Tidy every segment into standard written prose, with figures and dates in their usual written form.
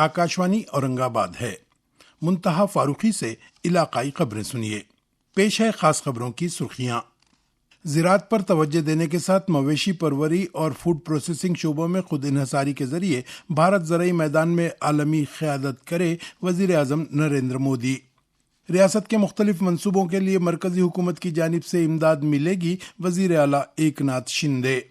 आकाशवाणी औरंगाबाद है। मुंतहा फारूकी से इलाकाई खबरें सुनिए। पेश है खास खबरों की सुर्खियां। ज़राअत पर तवज्जो देने के साथ मवेशी परवरी और फूड प्रोसेसिंग शोबों में खुद इन्हसारी के जरिए भारत ज़राई मैदान में आलमी क़यादत करे, वज़ीर आज़म नरेंद्र मोदी। रियासत के मुख्तलिफ मंसूबों के लिए मरकजी हुकूमत की जानिब से इमदाद मिलेगी, वज़ीर आला एकनाथ शिंदे।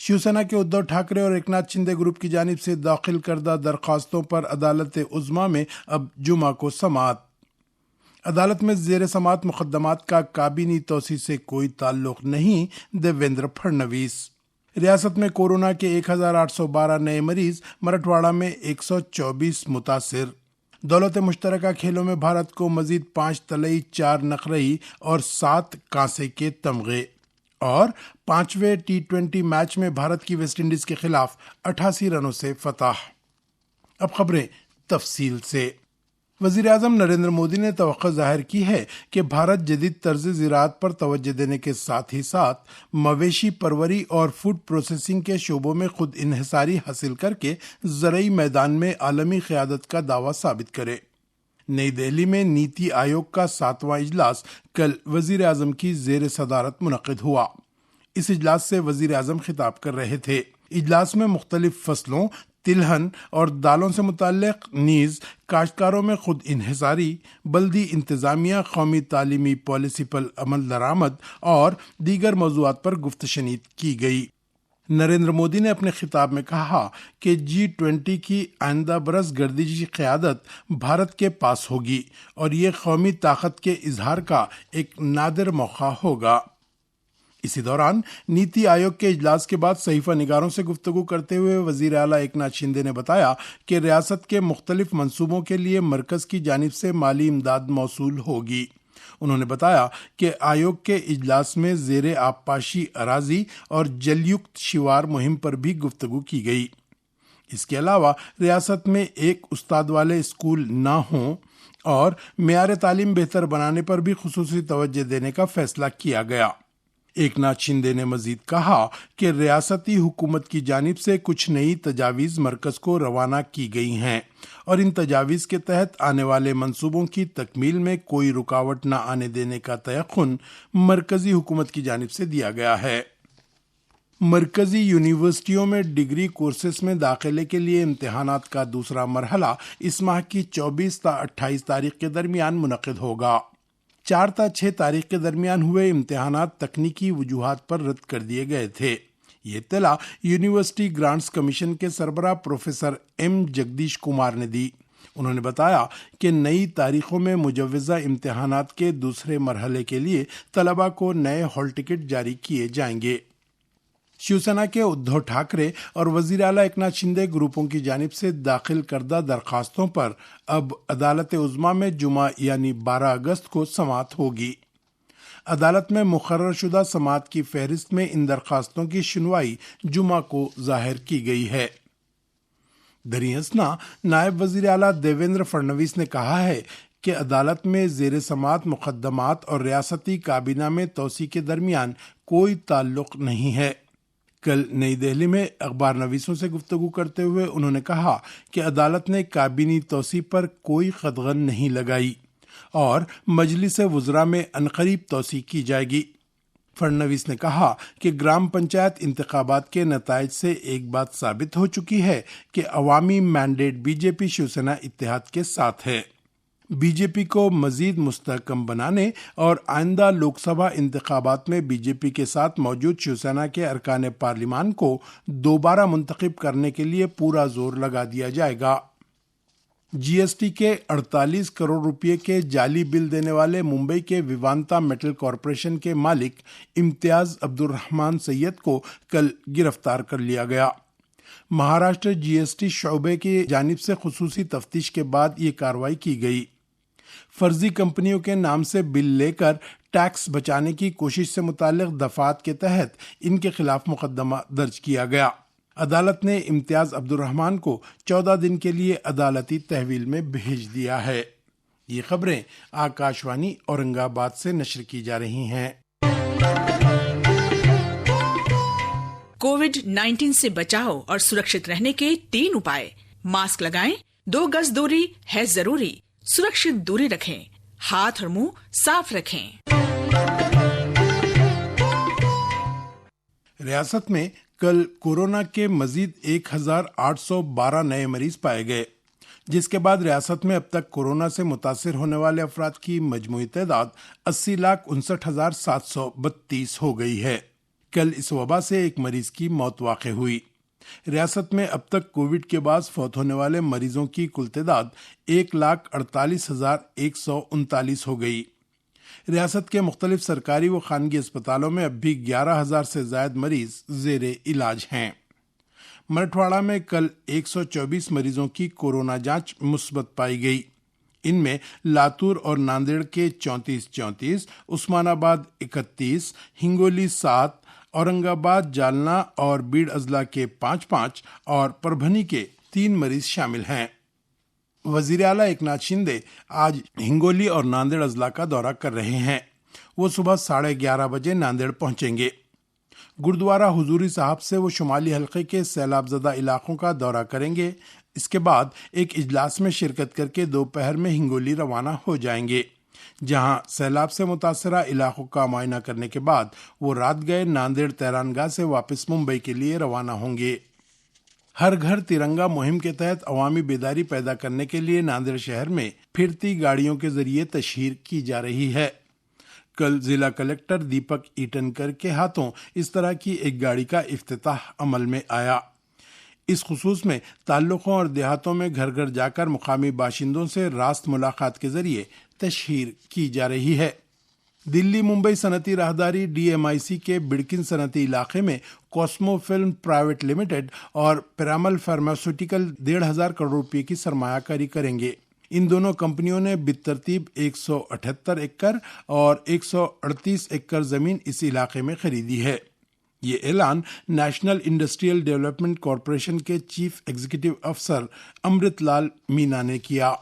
शिवसेना के उद्धव ठाकरे और एकनाथ शिंदे ग्रुप की जानिब से दाखिल करदा दरख्वास्तों पर अदालत उज़्मा में अब जुमा को समाअत। अदालत में ज़ेर समाअत मुकदमात का काबीनी तौसी से कोई ताल्लुक नहीं, देवेंद्र फडणवीस। रियासत में कोरोना के 1812 नए मरीज, मराठवाड़ा में 124 मुतासिर। दौलत मुश्तरका खेलों में भारत को मजीद 5 तलई, 4 नखरई और 7 कांसे के तमगे। और 5वें T20 मैच में भारत की वेस्ट इंडीज के खिलाफ 88 रनों से फतह। अब खबरें तफसील से। वज़ीर आज़म नरेंद्र मोदी ने तवक्को जाहिर की है कि भारत जदीद तर्ज ज़राअत पर तवज्जो देने के साथ ही साथ मवेशी परवरी और फूड प्रोसेसिंग के शोबों में खुद इन्हिसारी हासिल करके ज़राई मैदान में आलमी क़यादत का दावा साबित करे। नई दिल्ली में नीति आयोग का 7वां इजलास कल वज़ीर आज़म की ज़ेर सदारत मुनक़िद हुआ। इस इजलास से वज़ीर आज़म खिताब कर रहे थे। इजलास में मुख्तलिफ फसलों, तिलहन और दालों से मुताल्लिक़ नीज़ काश्तकारों में खुद इन्हिसारी, बल्दी इंतज़ामिया, कौमी तालीमी पॉलिसी पर अमल दरामद और दीगर मौज़ूआत पर गुफ्तशनीद की गई। नरेंद्र मोदी ने अपने खिताब में कहा कि G20 की आइंदा बरस गर्दिशी क़यादत भारत के पास होगी और ये कौमी ताकत के इजहार का एक नादिर मौका होगा। इसी दौरान नीति आयोग के इजलास के बाद सहीफा निगारों से गुफ्तगू करते हुए वज़ीर आला एकनाथ शिंदे ने बताया कि रियासत के मुख्तलिफ मंसूबों के लिए मरकज़ की जानिब से माली इमदाद मौसूल होगी। उन्होंने बताया कि आयोग के इजलास में ज़ेरे आबपाशी अराजी और जलयुक्त शिवार मुहिम पर भी गुफ्तगू की गई। इसके अलावा रियासत में एक उस्ताद वाले स्कूल ना हों और मेयार तालीम बेहतर बनाने पर भी खुसूसी तवज्जो देने का फैसला किया गया। एकनाथ शिंदे ने मजीद कहा कि रियासती हुकूमत की जानिब से कुछ नई तजावीज़ मरकज़ को रवाना की गई हैं और इन तजावीज़ के तहत आने वाले मंसूबों की तकमील में कोई रुकावट न आने देने का तयक़ुन मरकज़ी हुकूमत की जानिब से दिया गया है। मरकज़ी यूनिवर्सिटियों में डिग्री कोर्सेस में दाखिले के लिए इम्तिहानात का दूसरा मरहला इस माह की 24 ता 28 तारीख के दरमियान मुनक़िद होगा। 4 ता 6 तारीख के दरमियान हुए इम्तिहानात तकनीकी वजूहात पर रद्द कर दिए गए थे। ये इत्तला यूनिवर्सिटी ग्रांट्स कमीशन के सरबराह प्रोफेसर M जगदीश कुमार ने दी। उन्होंने बताया कि नई तारीखों में मुजव्वज़ा इम्तिहानात के दूसरे मरहले के लिए तलबा को नए हॉल टिकट जारी किए जाएंगे। शिवसेना के उद्धव ठाकरे और वज़ीर आला एकनाथ शिंदे ग्रुपों की जानिब से दाखिल करदा दरख्वास्तों पर अब अदालत उज़्मा में जुमा यानी 12 अगस्त को समाअत होगी। अदालत में मुकर्रर शुदा समाअत की फहरिस्त में इन दरख्वास्तों की सुनवाई जुमा को जाहिर की गई है। दरियासना नायब वज़ीर आला देवेंद्र फडणवीस ने कहा है कि अदालत में ज़ेर समाअत मुकदमात और रियासती काबीना में तौसी के दरमियान कोई ताल्लुक नहीं है। कल नई दिल्ली में अखबार नवीसों से गुफ्तगू करते हुए उन्होंने कहा कि अदालत ने काबीनी तौसी पर कोई कदगन नहीं लगाई और मजलिस वुज़रा में अनकरीब तौसी की जाएगी। फडणवीस ने कहा कि ग्राम पंचायत इंतखाबात के नताइज से एक बात साबित हो चुकी है कि अवामी मैंडेट बीजेपी शिवसेना इत्तेहाद के साथ है। बीजेपी को मजीद मुस्तहकम बनाने और आइंदा लोकसभा इंतखाबात में बीजेपी के साथ मौजूद शिवसेना के अरकान पार्लिमान को दोबारा मुंतखब करने के लिए पूरा जोर लगा दिया जाएगा। जीएसटी के 48 करोड़ रुपए के जाली बिल देने वाले मुंबई के विवांता मेटल कॉरपोरेशन के मालिक इम्तियाज अब्दुर्रहमान सैयद को कल गिरफ्तार कर लिया गया। महाराष्ट्र जीएसटी शोबे की जानिब से खुसूसी तफ्तीश के बाद ये कार्रवाई की गई। फर्जी कंपनियों के नाम से बिल लेकर टैक्स बचाने की कोशिश से मुताल्लिक दफात के तहत इनके खिलाफ मुकदमा दर्ज किया गया। अदालत ने इम्तियाज अब्दुर्रहमान को 14 दिन के लिए अदालती तहवील में भेज दिया है। ये खबरें आकाशवाणी औरंगाबाद से नशर की जा रही हैं। कोविड-19 से बचाव और सुरक्षित रहने के 3 उपाय। मास्क लगाएं, 2 गज दूरी है जरूरी, सुरक्षित दूरी रखें, हाथ और मुंह साफ रखें। रियासत में कल कोरोना के मजीद 1812 नए मरीज पाए गए, जिसके बाद रियासत में अब तक कोरोना से मुतासिर होने वाले अफराद की मजमूई तादाद 80,59,732 हो गई है। कल इस वबा से एक मरीज की मौत वाक़ हुई। रियासत में अब तक कोविड के बाद फौत होने वाले मरीजों की कुल तादाद 1,48,139 हो गई। रियासत के मुख्तलिफ सरकारी व खानगी अस्पतालों में अब भी 11,000 से ज्यादा मरीज जेर इलाज हैं। मराठवाड़ा में कल 124 मरीजों की कोरोना जांच मुस्बत पाई गई। इनमें लातूर और नांदेड़ के 34, उस्मानाबाद 31, हिंगोली 7, औरंगाबाद, जालना और बीड़ अजला के 5 और परभनी के 3 मरीज शामिल हैं। वजीर आला एकनाथ शिंदे आज हिंगोली और नांदेड़ अजला का दौरा कर रहे हैं। वो सुबह 11:30 बजे नांदेड़ पहुंचेंगे। गुरुद्वारा हुजूरी साहब से वो शुमाली हल्के के सैलाबजदा इलाकों का दौरा करेंगे। इसके बाद एक इजलास में शिरकत करके दोपहर में हिंगोली रवाना हो जाएंगे, जहां सैलाब से मुतासरा इलाकों का मुआयना करने के बाद वो रात गए नांदेड़ तैरानगाह से वापस मुंबई के लिए रवाना होंगे। हर घर तिरंगा मुहिम के तहत अवामी बेदारी पैदा करने के लिए नांदेड़ शहर में फिरती गाड़ियों के जरिए तशहीर की जा रही है। कल जिला कलेक्टर दीपक ईटनकर के हाथों इस तरह की एक गाड़ी का इफ्तिताह अमल में आया। इस खुसूस में ताल्लुकों और देहातों में घर घर जाकर मुकामी बाशिंदों से रास्त मुलाकात के जरिए तशहीर की जा रही है। दिल्ली मुंबई सनती राहदारी DMIC के बिड़किन सनती इलाके में कॉस्मो फिल्म प्राइवेट लिमिटेड और पिरामल फार्मास्यूटिकल 1,500 करोड़ रुपए की सरमायाकारी करेंगे। इन दोनों कंपनियों ने बितरतीब 178 एकड़ और 138 एकड़ जमीन इस इलाके में खरीदी है। ये ऐलान नेशनल इंडस्ट्रियल डेवलपमेंट कॉरपोरेशन के चीफ एग्जीक्यूटिव अफसर अमृतलाल मीना ने किया।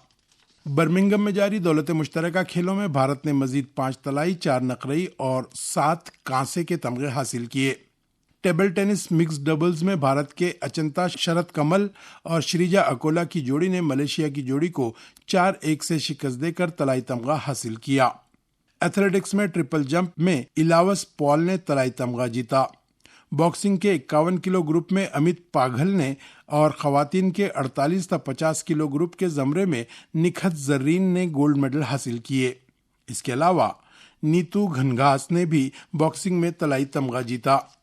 बर्मिंघम में जारी दौलत मुश्तरका खेलों में भारत ने मजीद 5 तलाई, 4 नकरई और 7 कांसे के तमगे हासिल किए। टेबल टेनिस मिक्स डबल्स में भारत के अचंता शरत कमल और श्रीजा अकोला की जोड़ी ने मलेशिया की जोड़ी को 4-1 से शिकस्त देकर तलाई तमगा हासिल किया। एथलेटिक्स में ट्रिपल जंप में इलावस पॉल ने तलाई तमगा जीता। बॉक्सिंग के 51 किलो ग्रुप में अमित पाघल ने और खवातीन के 48-50 किलो ग्रुप के जमरे में निखत जर्रीन ने गोल्ड मेडल हासिल किए। इसके अलावा नीतू घनघास ने भी बॉक्सिंग में तलाई तमगा जीता।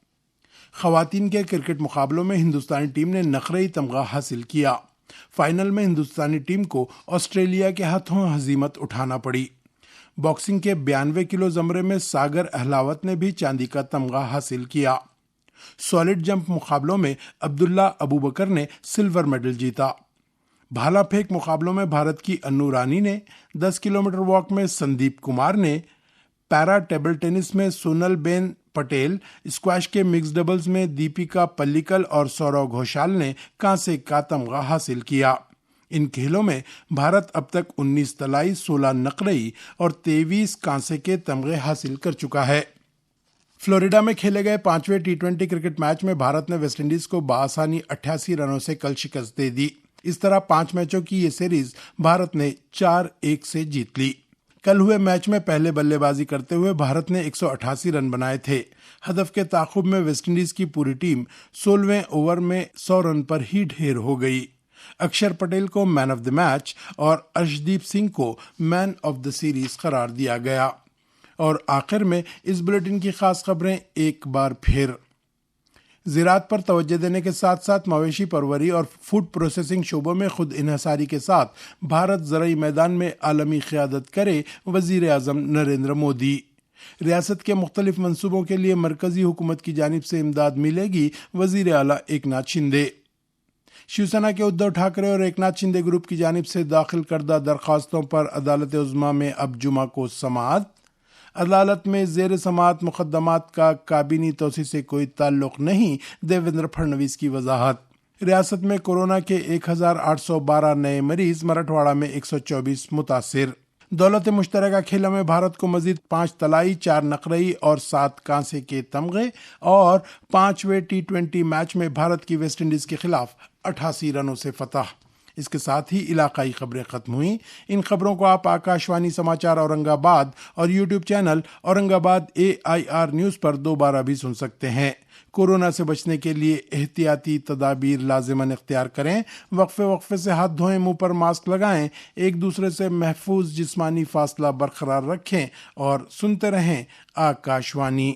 खवातीन के क्रिकेट मुकाबलों में हिंदुस्तानी टीम ने नकरई तमगा हासिल किया। फाइनल में हिंदुस्तानी टीम को ऑस्ट्रेलिया के हाथों हजीमत उठाना पड़ी। बॉक्सिंग के 92 किलो जमरे में सागर अहलावत ने भी चांदी का तमगा हासिल किया। सॉलिड जंप मुकाबलों में अब्दुल्ला अबू बकर ने सिल्वर मेडल जीता। भाला फेंक मुकाबलों में भारत की अन्नू रानी ने, 10 किलोमीटर वॉक में संदीप कुमार ने, पैरा टेबल टेनिस में सोनल बेन पटेल, स्क्वैश के मिक्स डबल्स में दीपिका पल्लिकल और सौरव घोषाल ने कांसे का तमगा हासिल किया। इन खेलों में भारत अब तक 19 तलाई, 16 नकरई और 23 कांसे के तमगे हासिल कर चुका है। फ्लोरिडा में खेले गए 5वें T20 क्रिकेट मैच में भारत ने वेस्टइंडीज को बआसानी 88 रनों से कल शिकस्त दे दी। इस तरह 5 मैचों की ये सीरीज भारत ने 4-1 से जीत ली। कल हुए मैच में पहले बल्लेबाजी करते हुए भारत ने 188 रन बनाए थे। हदफ के ताक़ुब में वेस्टइंडीज की पूरी टीम 16वें ओवर में 100 रन पर ही ढेर हो गई। अक्षर पटेल को मैन ऑफ द मैच और अर्शदीप सिंह को मैन ऑफ द सीरीज करार दिया गया। और आखिर में इस बुलेटिन की खास खबरें एक बार फिर। ज़राअत पर तवज्जो देने के साथ साथ मवेशी परवरी और फूड प्रोसेसिंग शोबों में खुद इन्हसारी के साथ भारत ज़राई मैदान में आलमी क़यादत करे, वज़ीर आज़म नरेंद्र मोदी। रियासत के मुख्तलिफ मंसूबों के लिए मरकजी हुकूमत की जानिब से इमदाद मिलेगी, वज़ीर आला एकनाथ शिंदे। शिवसेना के उद्धव ठाकरे और एकनाथ शिंदे ग्रुप की जानिब से दाखिल करदा दरख्वास्तों पर अदालत उज़्मा में अब जुमा को समाअत। अदालत में ज़ेर समाअत मुकदमात का काबीनी तोसी से कोई ताल्लुक नहीं, देवेंद्र फडणवीस की वजाहत। रियासत में कोरोना के 1812 नए मरीज, मराठवाड़ा में 124 मुतासिर। दौलत मुश्तरका खेलों में भारत को मजीद 5 तलाई, 4 नकरई और 7 कांसे के तमगे और 5वें T20 मैच में भारत की वेस्टइंडीज के खिलाफ 88 रनों से फतह। اس کے ساتھ ہی علاقائی خبریں ختم ہوئیں۔ ان خبروں کو آپ آکاشوانی سماچار اورنگ آباد اور یوٹیوب چینل اورنگ آباد AIR نیوز پر دوبارہ بھی سن سکتے ہیں۔ کورونا سے بچنے کے لیے احتیاطی تدابیر لازماً اختیار کریں، وقفے سے ہاتھ دھوئیں، منہ پر ماسک لگائیں، ایک دوسرے سے محفوظ جسمانی فاصلہ برقرار رکھیں اور سنتے رہیں آکاشوانی۔